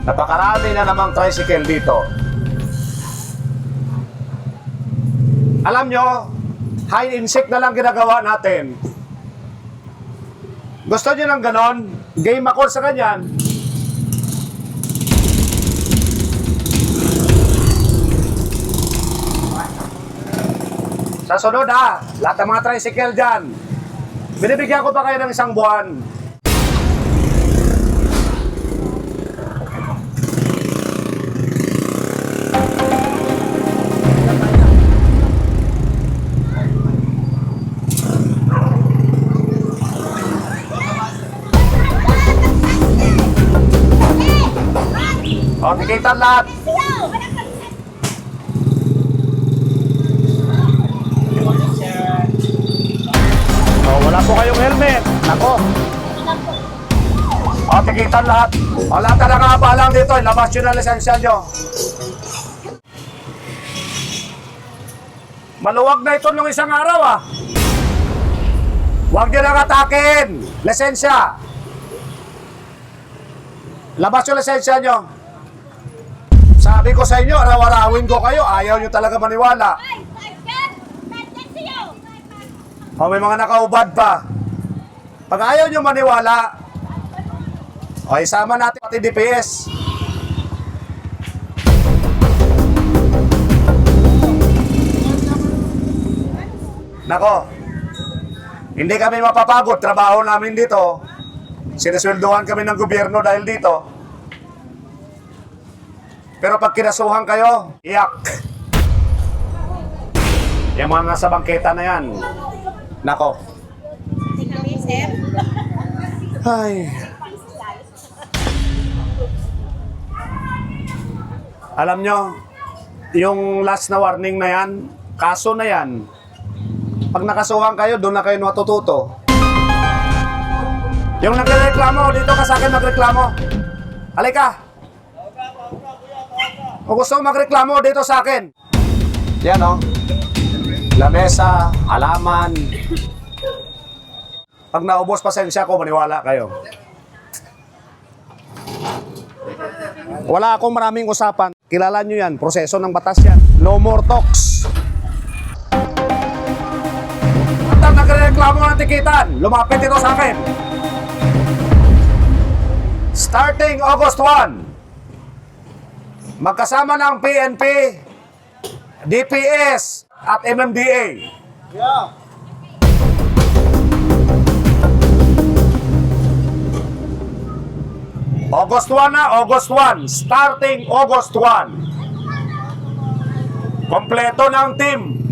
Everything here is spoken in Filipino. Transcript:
Napakarami na namang tricycle dito. Alam nyo, hide and seek na lang ginagawa natin. Gusto nyo ng ganon? Game ako sa kanyan. Sa sunod lahat ng mga tricycle dyan, binibigyan ko pa kayo ng 1 buwan. O, tikitan lahat. O, wala po kayong helmet. Nako. O, tikitan lahat. O, lahat na nakakabalang dito, ilabas nyo na lisensya nyo. Maluwag na ito nung isang araw Huwag nyo nang atakin. Lisensya. Labas yung lisensya nyo. Sabi ko sa inyo, araw-arawin ko kayo. Ayaw nyo talaga maniwala. O, may mga nakaubad pa. Pag ayaw nyo maniwala, o, isama natin pati DPS. Nako, hindi kami mapapagod. Trabaho namin dito. Sinisweldohan kami ng gobyerno dahil dito. Pero pag kinasuhan kayo, iyak. Yung mga nasa bangketa na yan. Nako. Ay. Alam nyo, yung last na warning na yan, kaso na yan, pag nakasuhan kayo, doon na kayo matututo. Yung nagreklamo, dito ka sa akin magreklamo. Halika. Kung gusto mo magreklamo dito sa akin. Yan lamesa, halaman. Pag naubos pasensya ko, maniwala kayo. Wala akong maraming usapan. Kilala nyo yan, proseso ng batas yan. No more talks. At ang nagreklamo ng tikitan, lumapit ito sa akin. Starting August 1, magkasama ng PNP, DPS, at MMDA. Yeah. August 1 August 1. Starting August 1. Kompleto ng team.